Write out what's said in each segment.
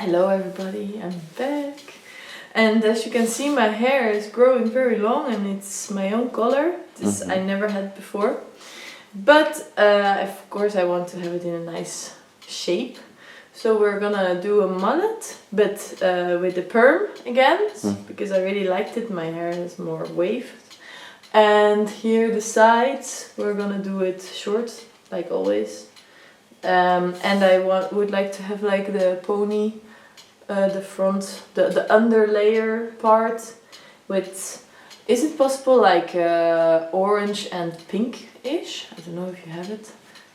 Hello everybody, I'm back. And as you can see, my hair is growing very long and it's my own color. This I never had before. But of course I want to have it in a nice shape. So we're gonna do a mullet, but with the perm again, because I really liked it. My hair is more waved. And here the sides, we're gonna do it short, like always. And I would like to have like the pony, the front, the under layer part with, is it possible like orange and pink-ish? I don't know if you have it.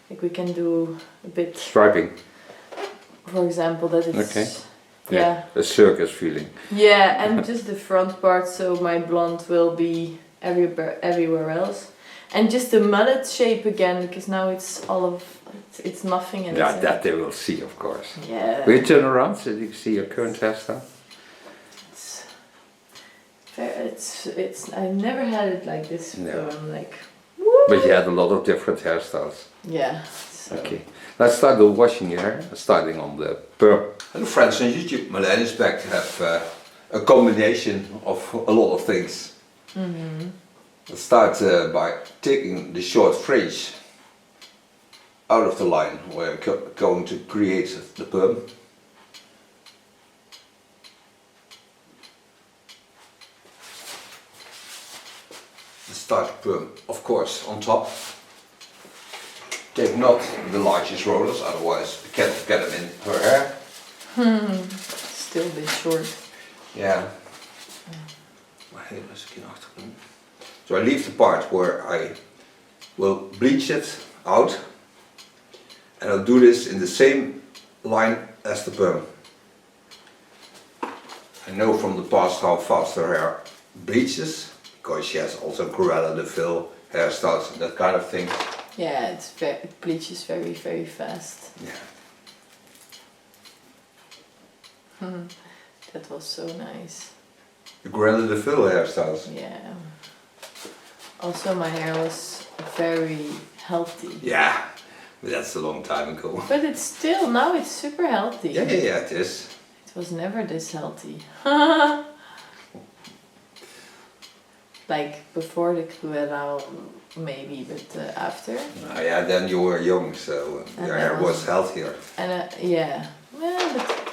Like we can do a bit... Striping. For example, that it's... Okay. Yeah. A circus feeling. Yeah, and just the front part, so my blonde will be everywhere else. And just the mullet shape again, because now it's all of... It's nothing. And Yeah, that they will see, of course. Yeah. Will you turn around so you can see your current hairstyle? It's I never had it like this, so I'm like, woo! But you had a lot of different hairstyles. Yeah. So. Okay, let's start with washing your hair, starting on the perm. Hello friends on YouTube, Marleijn is back to have a combination of a lot of things. Let's start by taking the short fringe out of the line. We're going to create the perm. Start the perm, of course, on top. Take not the largest rollers, otherwise we can't get them in her hair. Still a bit short. Yeah. So I leave the part where I will bleach it out, and I'll do this in the same line as the perm. I know from the past how fast her hair bleaches, because she has also Cruella de Vil hairstyles and that kind of thing. Yeah, it bleaches very, very fast. Yeah. That was so nice. The Cruella de Vil hairstyles. Yeah. Also, my hair was very healthy. Yeah, but that's a long time ago. But it's still, now it's super healthy. Yeah, it is. It was never this healthy. Like before the Cruella, maybe, but after. Yeah, then you were young, so your hair was healthier. And yeah, but.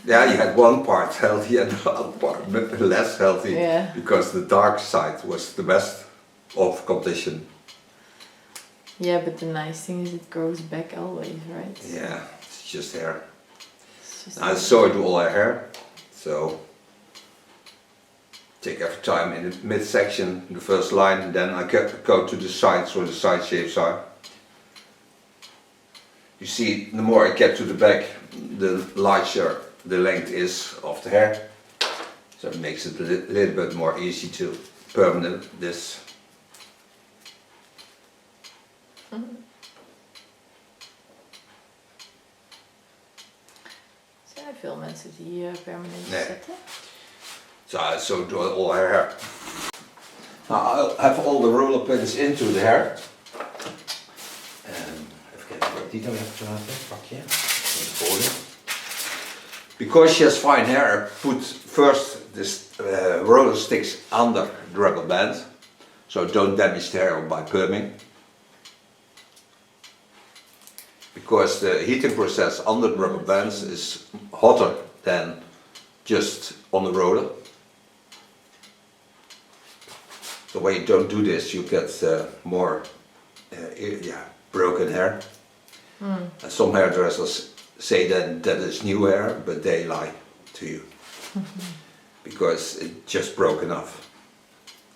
Yeah, you had one part healthy and the other part less healthy. Yeah. Because the dark side was the best of competition. Yeah, but the nice thing is it grows back always, right? Yeah, it's just hair. It's just I sewed all her hair, so take every time in the midsection, the first line, then I go to the sides where the side shapes are. You see, the more I get to the back, the larger the length is of the hair, so it makes it a little bit more easy to perm this. Zijn er veel mensen die permanent zetten? So I sewed all her hair. Now I'll have all the roller pins into the hair. Even kijken wat die dan heb te laten. Pakje. Because she has fine hair, I put first this roller sticks under the rubber band, so don't damage the hair by perming. Because the heating process under the rubber bands is hotter than just on the roller. So when you don't do this, you get more broken hair. And some hairdressers say that is new hair, but they lie to you. Because it just broke enough.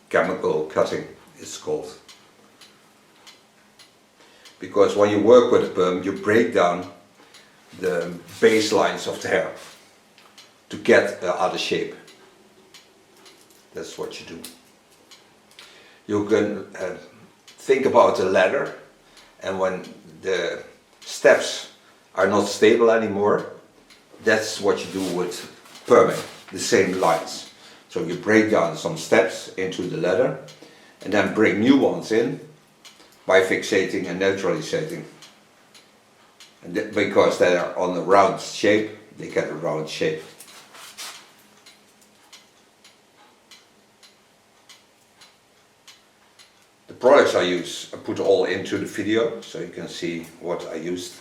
Chemical cutting is called. Because when you work with a perm, you break down the baselines of the hair to get out of shape. That's what you do. You can think about a ladder, and when the steps are not stable anymore, that's what you do with perming, the same lines. So you break down some steps into the ladder and then bring new ones in by fixating and neutralizing. And because they are on a round shape, they get a round shape. The products I use, I put all into the video so you can see what I used.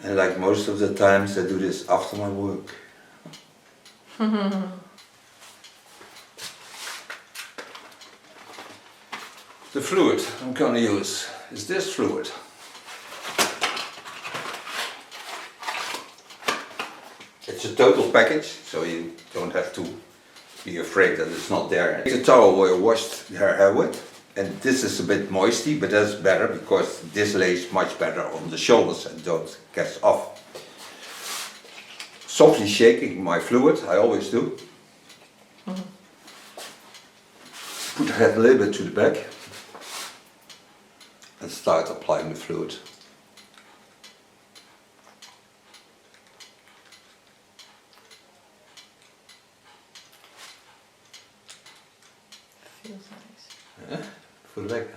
And like most of the times I do this after my work. The fluid I'm gonna use is this fluid. It's a total package, so you don't have to be afraid that it's not there. It's a towel where you washed your hair with, and this is a bit moisty, but that's better because this lays much better on the shoulders and don't catch off. Softly shaking my fluid, I always do. Put the head a little bit to the back and start applying the fluid. Feels nice. Ja, voel lekker.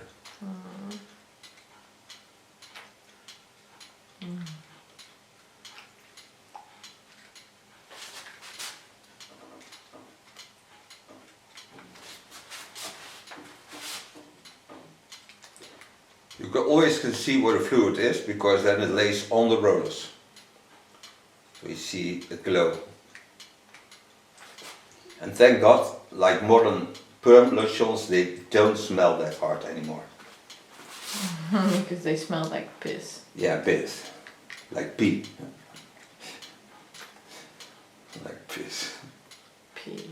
You always can see where the fluid is because then it lays on the rollers. So you see it glow. And thank God, like modern perm lotions, they don't smell that hard anymore. Because they smell like piss. Yeah, piss. Like pee. Like piss. Pee.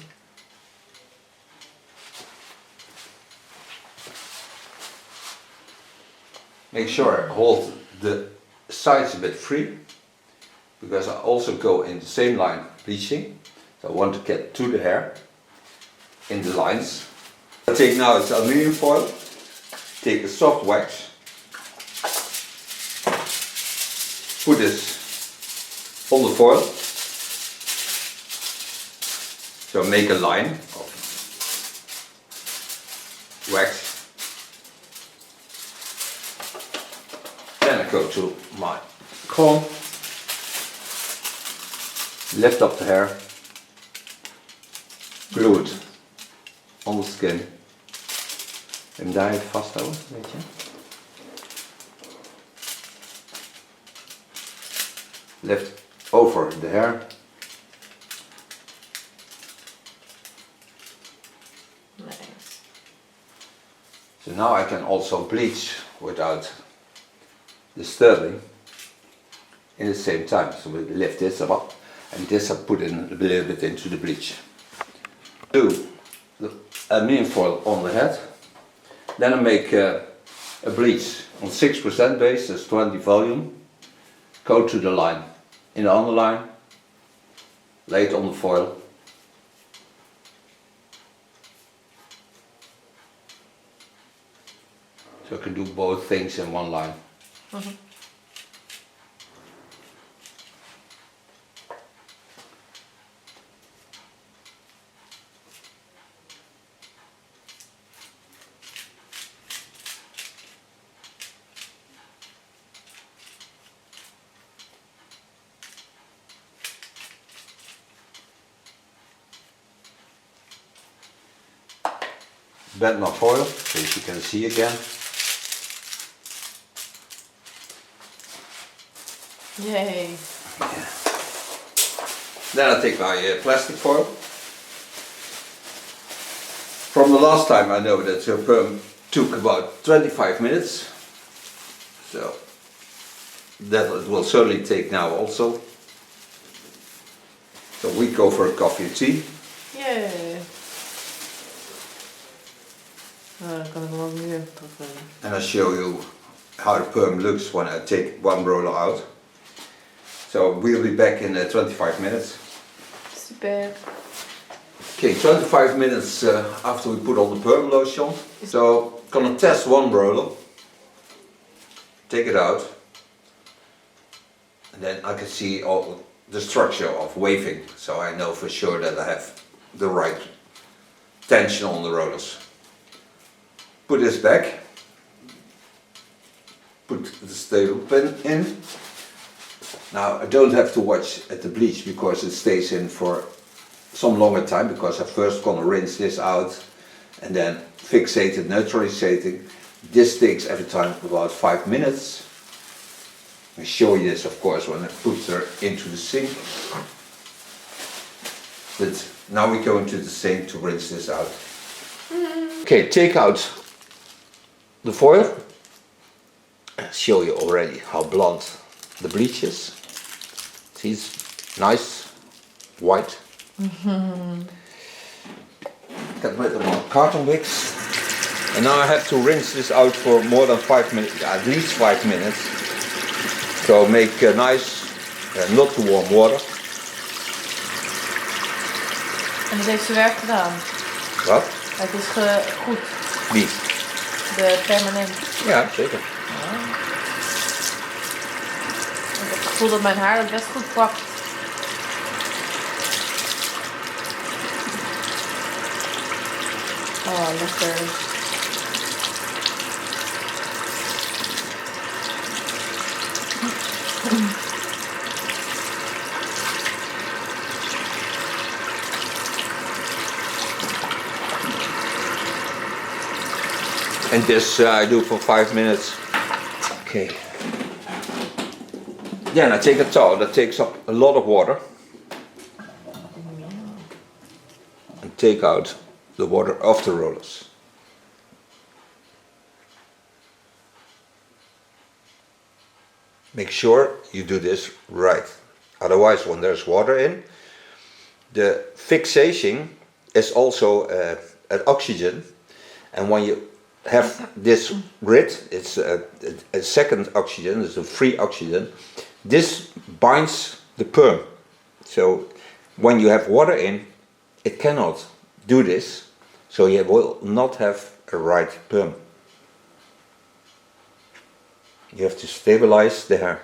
Make sure I hold the sides a bit free, because I also go in the same line bleaching. So I want to get to the hair in the lines. I take now it's aluminium foil, take a soft wax, put this on the foil, so make a line of wax. Then I go to my comb, lift up the hair, glue it on the skin. En daar even vasthouden, weet je. Lift over the hair. Nice. So now I can also bleach without disturbing in the same time. So we lift this up and this I put in a little bit into the bleach. Do the aluminium foil on the head. Then I make a bleach on 6% base, that's 20 volume. Go to the line. In the underline, lay it on the foil. So I can do both things in one line. Bend my foil, so as you can see again. Yay. Yeah. Then I take my plastic foil. From the last time I know that your perm took about 25 minutes. So that it will certainly take now also. So we go for a coffee and tea. Yay. Dan kan ik hem ook weer terugleggen. And I'll show you how the perm looks when I take one roller out. So we'll be back in 25 minutes. Super. Okay, 25 minutes after we put on the perm lotion. So gonna test one roller. Take it out. And then I can see all the structure of waving. So I know for sure that I have the right tension on the rollers. Put this back. put the staple pen in. Now I don't have to watch at the bleach because it stays in for some longer time, because I'm first gonna rinse this out and then fixate it, neutralizating. This takes every time about 5 minutes. I show you this of course when I put her into the sink. But now we go into the sink to rinse this out. Okay, take out the foil. I'll show you already how blonde the bleach is. See, it's nice, white. Get rid of my carton wicks. And now I have to rinse this out for more than 5 minutes, at least 5 minutes. So make nice, not too warm water. En dat heeft zijn werk gedaan. Wat? Het is goed. Wie? De permanent. Ja, zeker. Ik heb het gevoel dat mijn haar dat best goed pakt. Oh, lekker. And this I do for 5 minutes. Okay. Then I take a towel that takes up a lot of water. And take out the water of the rollers. Make sure you do this right. Otherwise, when there's water in, the fixation is also an oxygen. And when you have this grid, it's a second oxygen, it's a free oxygen. This binds the perm. So when you have water in, it cannot do this. So you will not have a right perm. You have to stabilize the hair.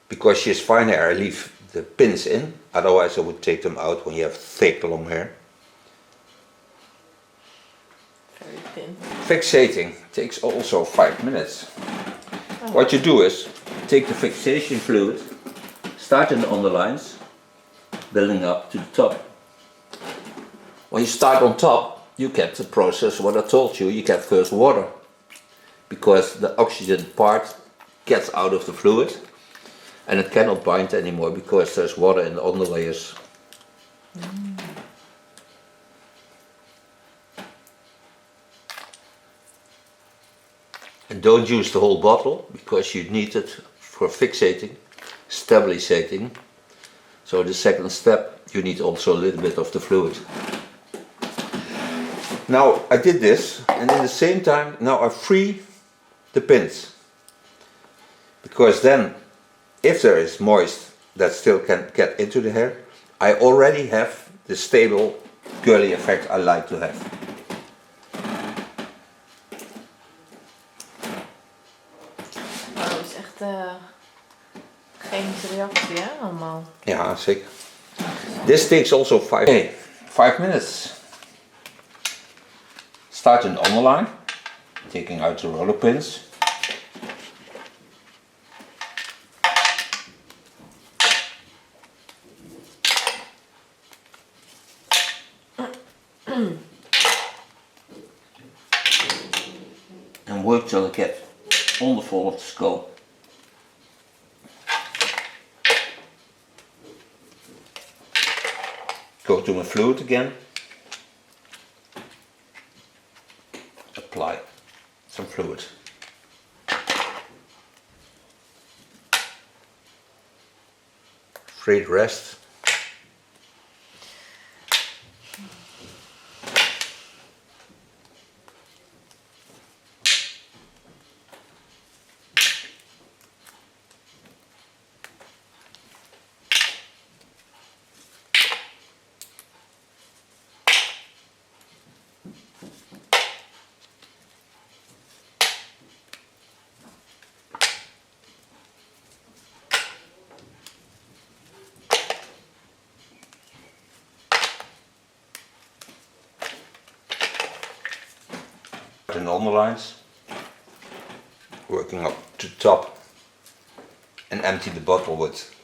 Because she has fine hair, I leave the pins in, otherwise I would take them out when you have thick long hair. Very thin. Fixating takes also 5 minutes. Oh. What you do is take the fixation fluid, start in the underlines, building up to the top. When you start on top, you get the process what I told you, you get first water. Because the oxygen part gets out of the fluid and it cannot bind anymore because there's water in the underlayers. And don't use the whole bottle because you need it for fixating, stabilizing. So the second step, you need also a little bit of the fluid. Now I did this, and in the same time now I free the pins. Because then, if there is moist that still can get into the hair, I already have the stable curly effect I like to have. Chemische reactie, hè, allemaal. Ja, zeker. This takes also 5 minutes. Start in the underline, taking out the roller pins. And work till I get on the fall of the skull. Go to my fluid again. Apply some fluid. Free the rest. In the underlines, working up to the top and empty the bottle with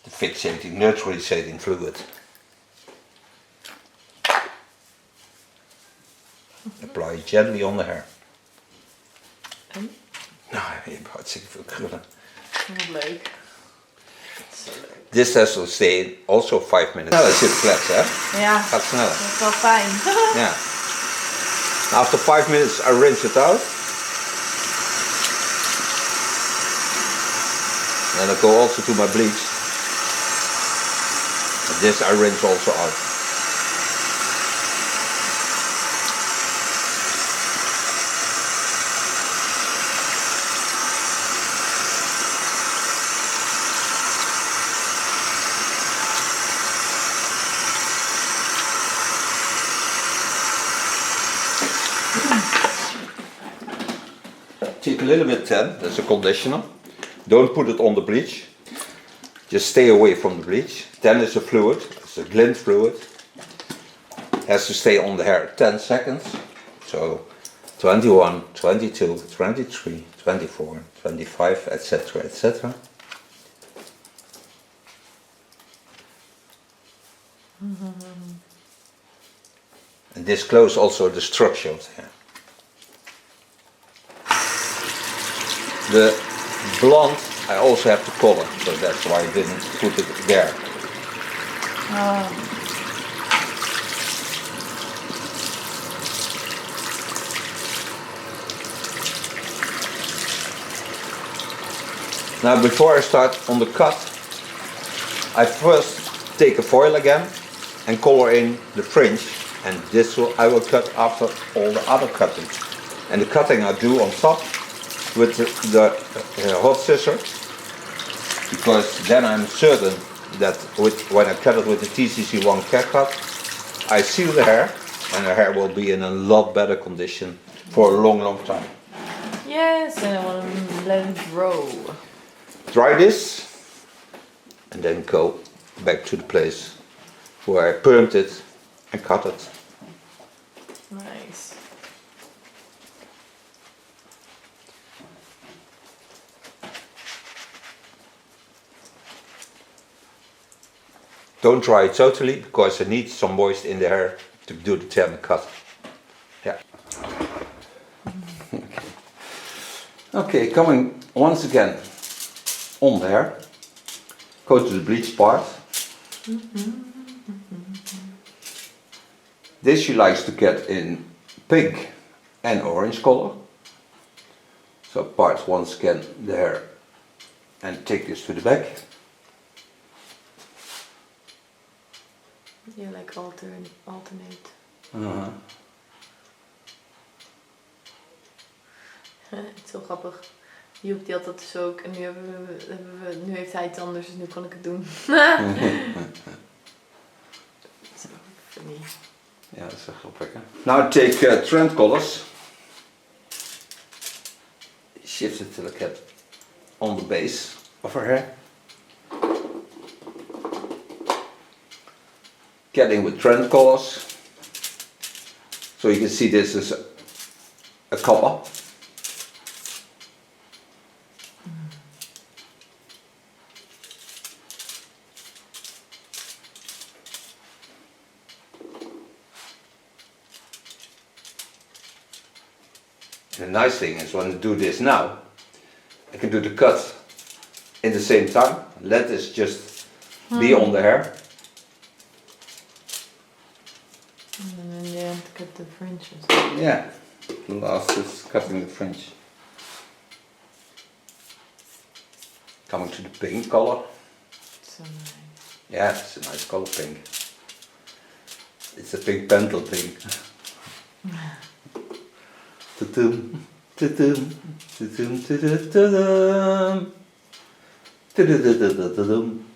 the fixating, neutralizing fluid. Apply gently on the hair. En? Nou, je hebt hartstikke veel krullen. Wat leuk. Zo leuk. This has to stay also 5 minutes. Nou, dat zit kletsen, hè? Ja, Gaat sneller. dat is wel fijn. Yeah. After 5 minutes, I rinse it out. And I go also to my bleach. And this I rinse also out. Take a little bit tan, that's a conditioner. Don't put it on the bleach. Just stay away from the bleach. Tan is a fluid, it's a glint fluid. Has to stay on the hair 10 seconds. So 21, 22, 23, 24, 25, etc. etc. And disclose also the structure of the hair. The blonde I also have to color, so that's why I didn't put it there. Oh. Now before I start on the cut, I first take a foil again and color in the fringe, and this will, I will cut after all the other cutting. And the cutting I do on top with the hot scissor, because then I'm certain that when I cut it with the TCC1 cat cut, I seal the hair, and the hair will be in a lot better condition for a long time. Yes, and I want to let it grow. Dry this and then go back to the place where I permed it and cut it. Nice. Don't dry it totally, because I need some moist in the hair to do the tan cut. Yeah. Okay, coming once again on the hair. Go to the bleach part. This she likes to get in pink and orange color. So part once again the hair and take this to the back. You like alternate. Uh-huh. Het is zo grappig. Joep die had dat dus ook en nu heeft hij het anders, dus nu kan ik het doen. Zo funny. Ja, dat is wel grappig, hè? Now take trend colors. Shift it till I get on the base of her hair. Getting with trend colors. So you can see this is a copper. The nice thing is when I do this now, I can do the cut in the same time. Let this just be on the hair. And then in the end cut the fringes. Yeah, the last is cutting the fringe. Coming to the pink color. So nice. Yeah, it's a nice color pink. It's a pink pentel pink. Ta-dum, ta-dum, ta-dum, ta-dum, ta-dum, ta-dum.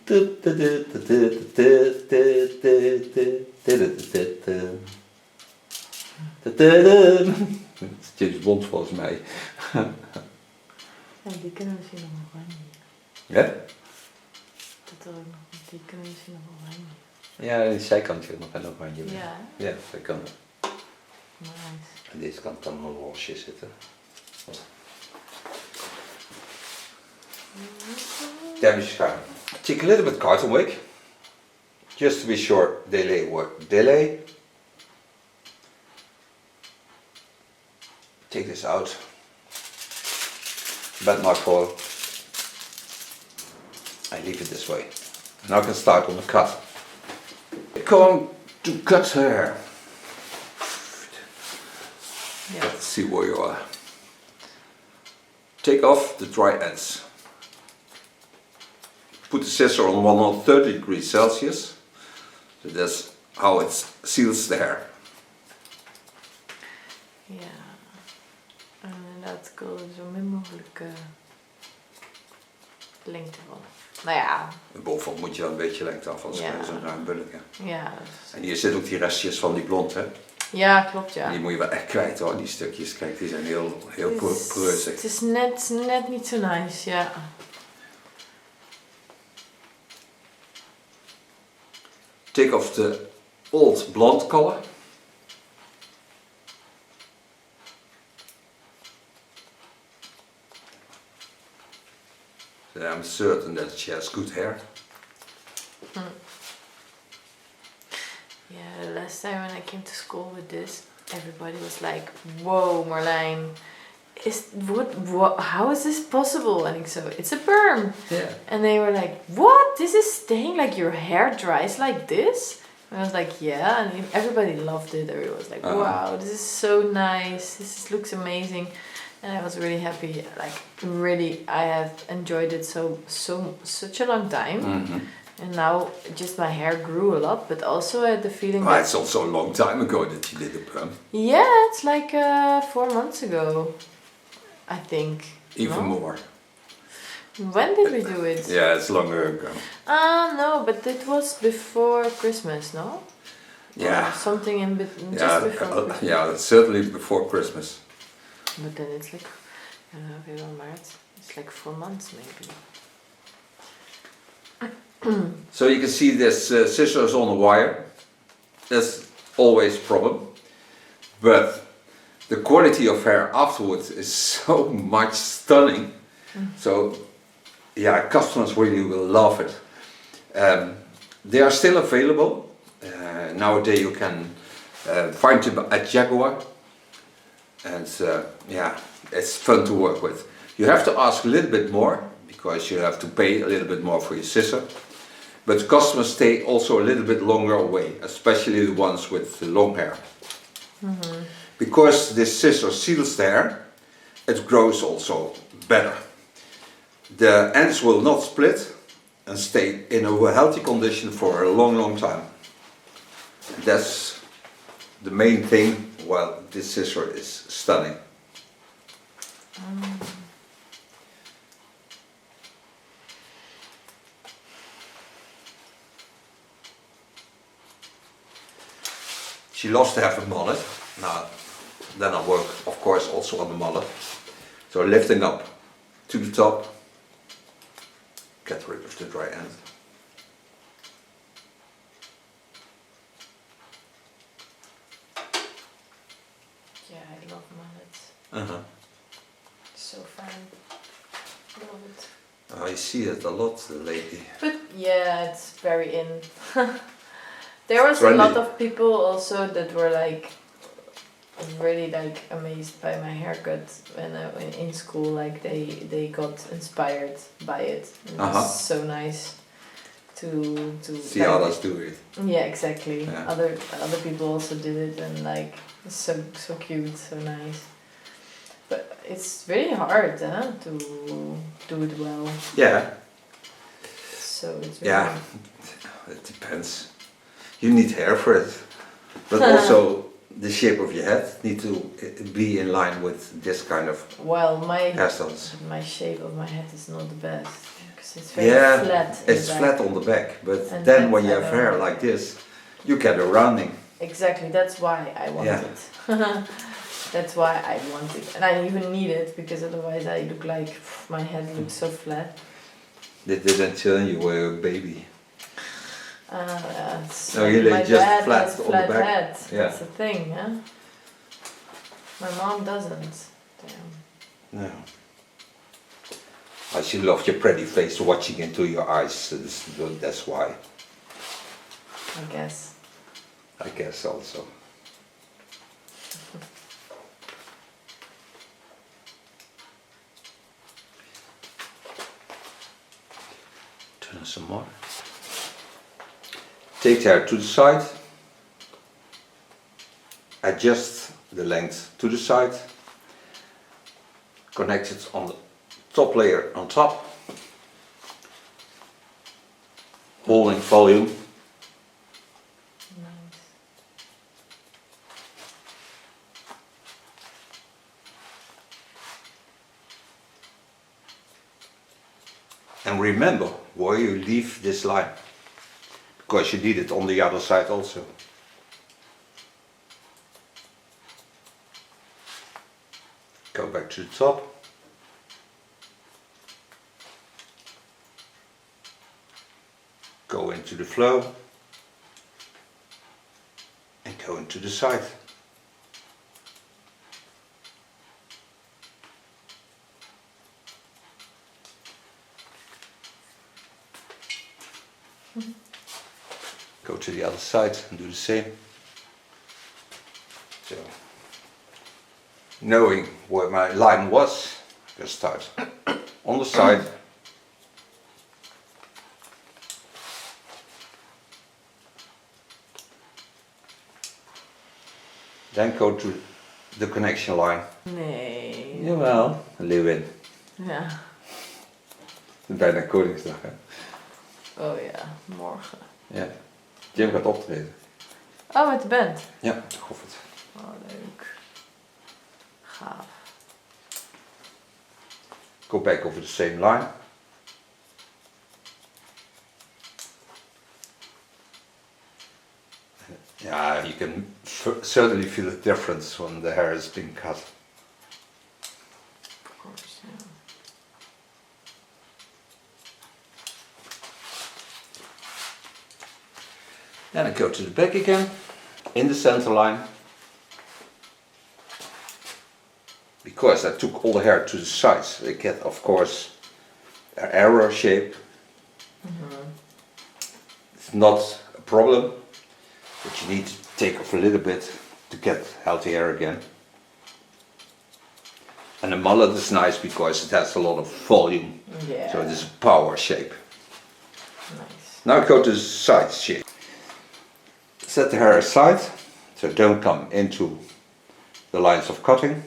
Het is James Bond volgens mij. Ja, die kunnen we misschien nog wel oranje. Ja? Dat er ook nog, die kunnen we misschien nog wel oranje. Ja, aan de zijkant zit nog een oranje. Ja. Ja, dat kan. Nice. Aan deze kant kan nog een roosje zitten. Damage time. Take a little bit cotton wick, just to be sure delay work. Delay. Take this out. Bend my coil. I leave it this way. Now I can start on the cut. Going to cut her hair. Yeah. Let's see where you are. Take off the dry ends. Put the scissor on 130 degrees Celsius. So that's how it seals the hair. Ja. En inderdaad, ik wil zo min mogelijk lengte van. Nou ja. En bovenop moet je wel een beetje lengte af, anders krijg je zo'n ruim bulletje. Ja. En hier zitten ook die restjes van die blond, hè? Ja, klopt, ja. En die moet je wel echt kwijt hoor, die stukjes. Kijk, die zijn heel preuzig. Het is net niet zo nice, ja. Take off the old blonde color. So I'm certain that she has good hair. Yeah, the last time when I came to school with this, everybody was like, "Whoa, Marleijn, how is this possible?" And it's a perm. Yeah. And they were like, "What? This is staying like your hair dries like this?" And I was like, "Yeah." And everybody loved it. Everybody was like, "Wow, this is so nice. Looks amazing." And I was really happy. Like really, I have enjoyed it such a long time. Mm-hmm. And now just my hair grew a lot, but also I had the feeling Well, that it's also a long time ago that you did the perm. yeah, it's like 4 months ago, I think. Even No? more. When did we do it? Yeah, it's longer ago. No, but it was before Christmas, no? Yeah. Or something in between, just Yeah, before Christmas. yeah, certainly before Christmas. But then it's like, February, March. It's like 4 months maybe. So you can see this scissors on the wire. That's always a problem. But the quality of hair afterwards is so much stunning. So yeah, customers really will love it. They are still available. Nowadays you can find them at Jaguar. And yeah, it's fun to work with. You have to ask a little bit more because you have to pay a little bit more for your scissor. But customers stay also a little bit longer away, especially the ones with long hair. Mm-hmm. Because this scissor seals the hair, it grows also better. The ends will not split and stay in a healthy condition for a long time. That's the main thing. Well, this scissor is stunning. She loves to have a mullet. Now, then I work, of course, also on the mullet. So lifting up to the top, get rid of the dry end. Yeah, I love mullets. Uh-huh. So fun. Love it. I see it a lot lately. But yeah, it's very in. There was Trendy. a lot of people also that were like really like amazed by my haircut when I went in school. Like they got inspired by it. It was so nice to See like, others do it. yeah, exactly. Yeah. Other people also did it and like it's so cute, so nice. But it's really hard, to do it well. Yeah. So it's really Yeah. It depends. You need hair for it, but also the shape of your head need to be in line with this kind of well, hairstyles. my shape of my head is not the best because it's very flat. in It's the back. flat on the back, but And then when that's you have I hair don't- like this, you get a rounding. Exactly, that's why I want Yeah. it. That's why I want it, and I even need it because otherwise I look like my head looks so flat. They didn't tell you were a baby. So you my just dad flat has on flat the back? head. Yeah. That's the thing, yeah. My mom doesn't. Damn. No. I still love your pretty face watching into your eyes, so that's why. I guess. I guess also. Turn some more. Take the hair to the side. Adjust the length to the side. Connect it on the top layer on top. Holding volume. Nice. And remember where you leave this line, because you need it on the other side also. Go back to the top. Go into the flow and go into the side. Go to the other side and do the same. So, knowing where my line was, I can start on the side. Then go to the connection line. Nee. Jawel, leeuwin. Ja. Bijna Koningsdag, hè? Oh ja, morgen. Ja. Jim gaat optreden. Oh, met de band? Ja, ik hoop het. Oh, leuk. Gaaf. Go back over the same line. Yeah, you can certainly feel the difference when the hair is being cut. Of course, yeah. Then I go to the back again, in the center line. Because I took all the hair to the sides, I get, of course, an arrow shape. It's not a problem, but you need to take off a little bit to get healthy hair again. And the mullet is nice because it has a lot of volume, Yeah. so it is a power shape. Nice. Now I go to the side shape. Set the hair aside, so don't come into the lines of cutting.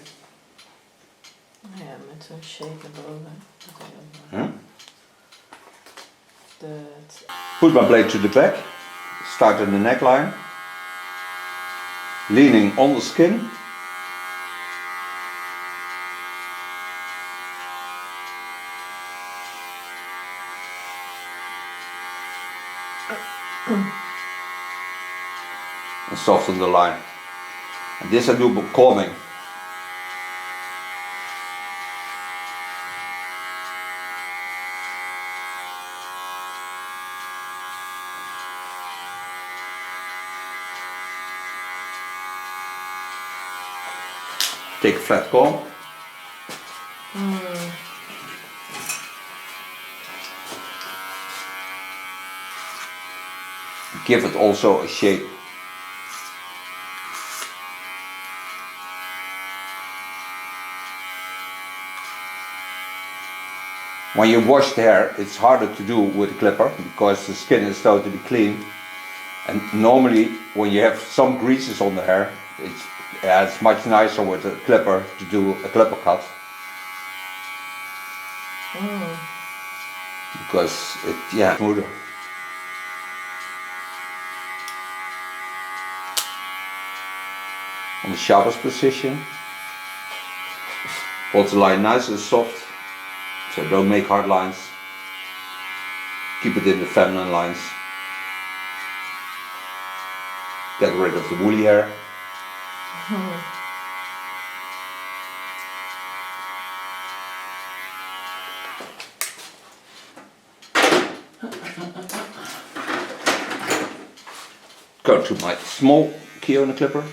Ja, met zo'n shape erboven. Hmm? Dat. Put my blade to the back, start in the neckline, leaning on the skin. And soften the line. And this I do by combing. Take a flat comb. Give it also a shape. When you wash the hair, it's harder to do with a clipper because the skin is totally clean. And normally, when you have some greases on the hair, it's much nicer with a clipper to do a clipper cut. Because it's smoother. On the sharpest position. Hold the line nice and soft. So don't make hard lines. Keep it in the feminine lines. Get rid of the woolly hair. Go to my small key on the clipper.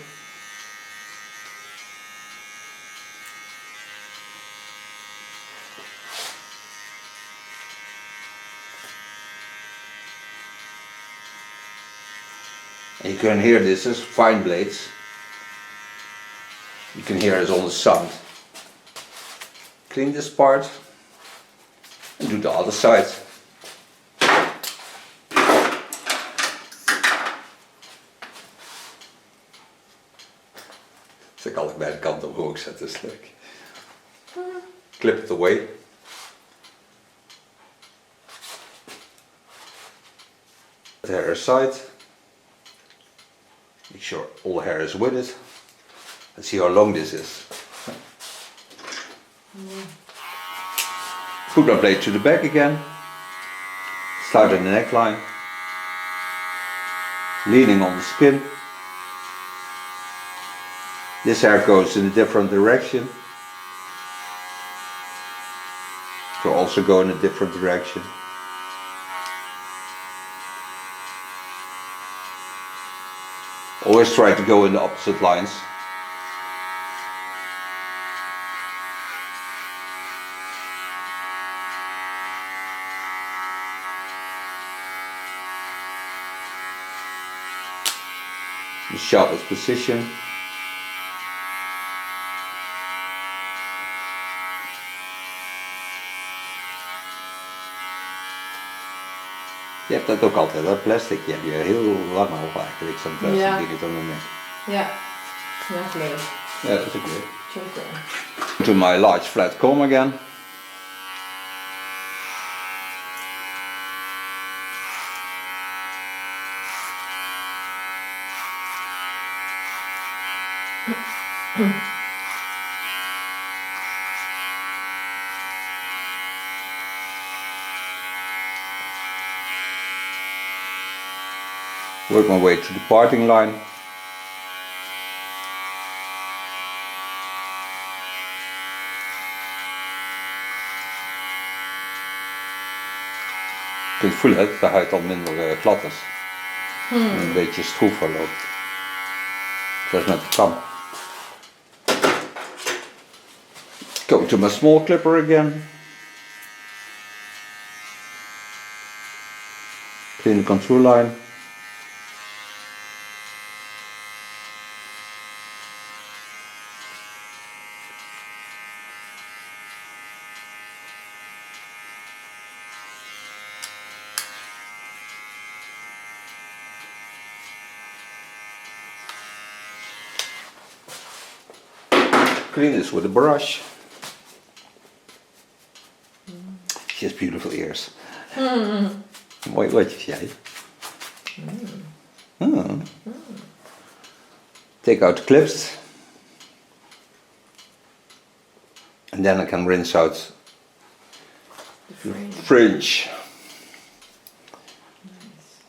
And you can hear this as fine blades. You can hear it on the sound. Clean this part and do the other side. Ze kan ik bij de kant omhoog zetten, is leuk. Clip it away. The hair aside. Make sure all the hair is with it. Let's see how long this is. Put our blade to the back again. Start in the neckline. Leaning on the skin. This hair goes in a different direction. So also go in a different direction. Always try to go in the opposite lines. The sharpest position. Je hebt dat ook altijd, dat plastic. Je hebt je heel lang al eigenlijk zo'n plastic ding om de nek. Ja, ja, leuk. Ja, dat is ook leuk. Choker. To my large flat comb again. Work my way to the parting line. Je kunt voelen dat de huid al minder glad is. Een beetje stroever loopt. Zoals met de kam. Go to my small clipper again. Clean the contour line. Clean this with a brush. She has beautiful ears. Mooi oortjes jij. Take out the clips. And then I can rinse out the fringe.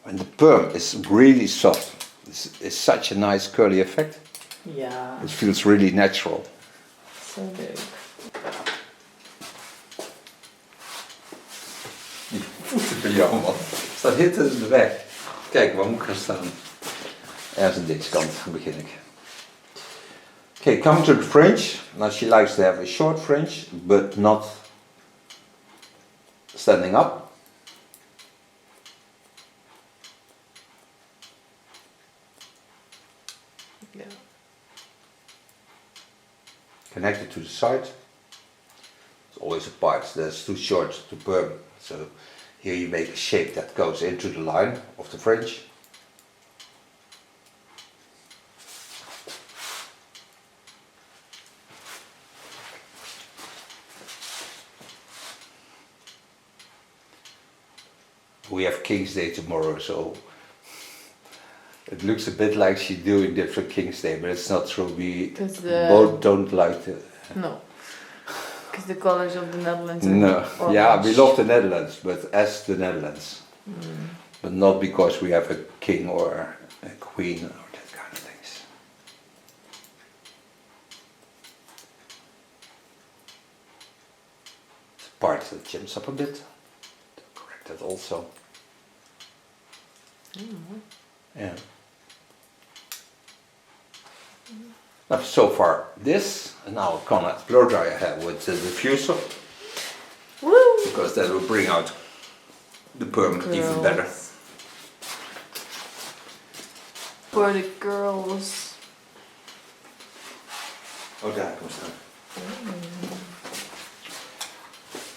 And the perm is really soft. It's such a nice curly effect. Ja. It feels really natural. Zo leuk. Die voeten van jou, man. Staat hitte in de weg. Kijk, waar moet ik gaan staan? Ergens aan deze kant begin ik. Okay, come to the fringe. Now she likes to have a short fringe, but not standing up. Ja. Connect it to the side. It's always a part that's too short to perm. So here you make a shape that goes into the line of the fringe. We have King's Day tomorrow, so it looks a bit like she's doing different King's Day, but it's not true. We both don't like the... No. Because the colors of the Netherlands are No, orange. yeah, we love the Netherlands, but as the Netherlands. But not because we have a king or a queen or that kind of things. It's a part that jumps up a bit. Correct that also. Yeah. Now, so far this, and now I'm gonna blow dry your hair with the diffuser. Woo! Because that will bring out the perm even better. for the girls. Oh, daar comes that.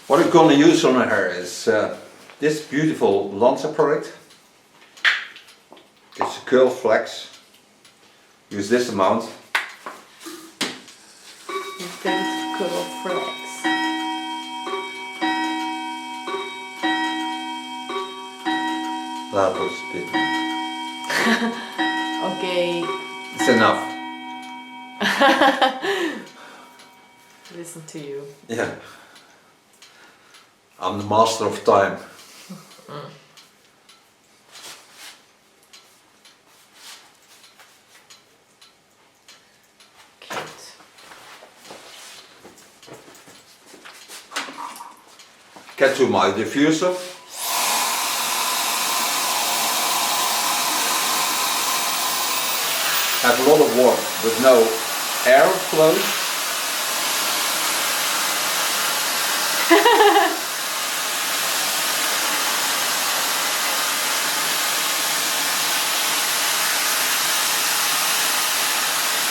What I'm gonna use on her hair is this beautiful Lanza product. It's a curl flex. Use this amount. Big curl flex. That was a bit. Okay. It's enough. Listen to you. Yeah. I'm the master of time. Cute. Get to my diffuser. Have a lot of warmth, but no air flows.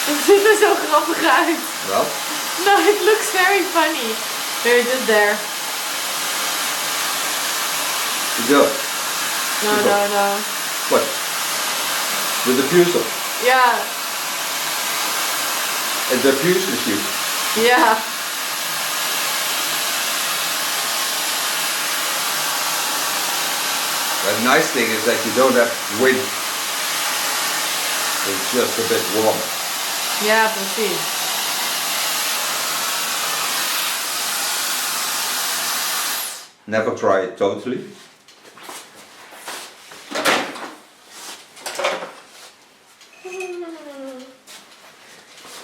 Het ziet er zo grappig uit. Well, No, it looks very funny. Here, just there. you go. No. What? The diffuser. Yeah, It diffuses you. yeah. The nice thing is that you don't have wind. It's just a bit warm. Ja, precies. Never try it totally.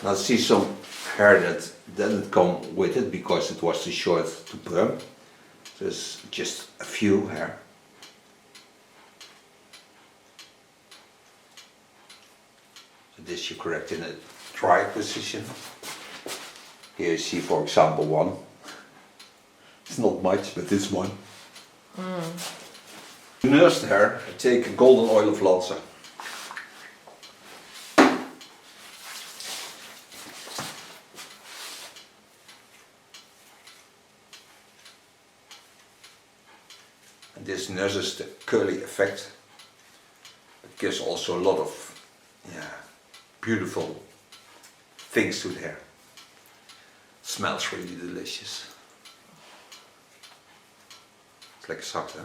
Now see some hair that didn't come with it because it was too short to perm. There's just a few hair. So this you correct in a dry position. Here you see, for example, one. It's not much, but this one. To nurse the hair, I take a golden oil of Lanza. And this nurses the curly effect. It gives also a lot of beautiful things to the hair. Smells really delicious. It's lekker zacht, hè?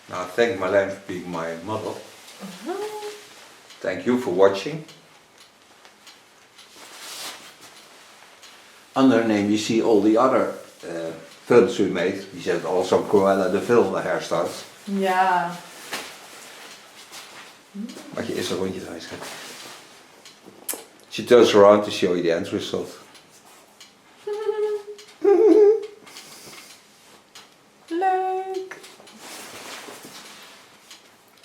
Now, I thank Marleijn for being my model. Thank you for watching. Under her name you see all the other films we made. Die zijn also Cruella de Vil hairstyles. Ja. Mag je eerst een rondje draaien, schat? She turns around to show you the end result. Leuk.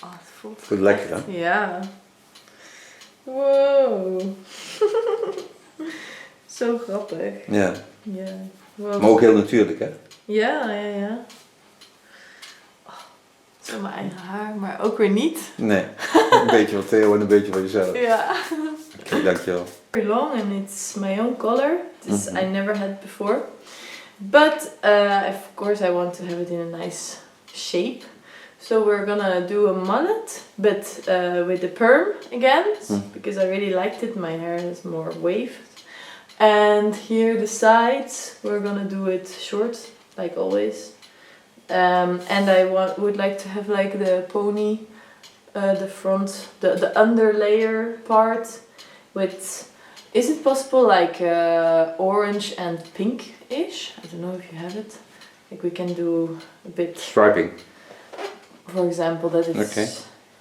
Oh, het voelt Goed lekker, hè? Ja. Wow. Zo grappig. Ja. Ja. Wow. Maar ook heel natuurlijk, hè? Ja. Oh, zo mijn eigen haar, maar ook weer niet. Nee. Een beetje van Theo en een beetje van jezelf. Ja. Oké, dankjewel. Very long and it's my own color. This I never had before. But of course I want to have it in a nice shape. So we're gonna do a mullet, but with the perm again, because I really liked it. My hair is more waved. And here the sides, we're gonna do it short, like always. And I would like to have like the pony, the front, the under layer part with, is it possible like orange and pink-ish? I don't know if you have it. Like we can do a bit, Striping. for example, that it's, Okay.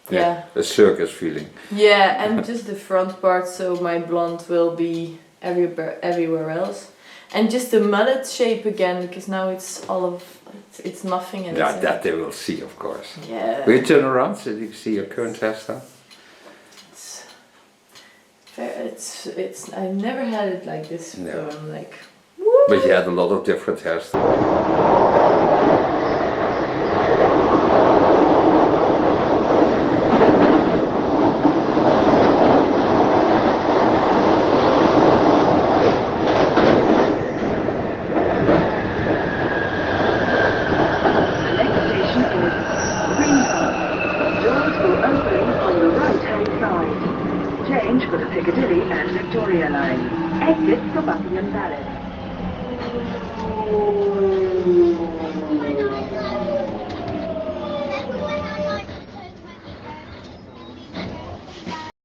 yeah. A circus feeling. Yeah, and just the front part, so my blonde will be everywhere else. And just the mullet shape again, because now it's all of, it's nothing. And Yeah, that they will see, of course. Yeah. Will you turn around so you can see your current hairstyle? It's I've never had it like this before. No. I'm like, But you had a lot of different hairstyles. Change for the Piccadilly and Victoria line. Exit for Buckingham Palace.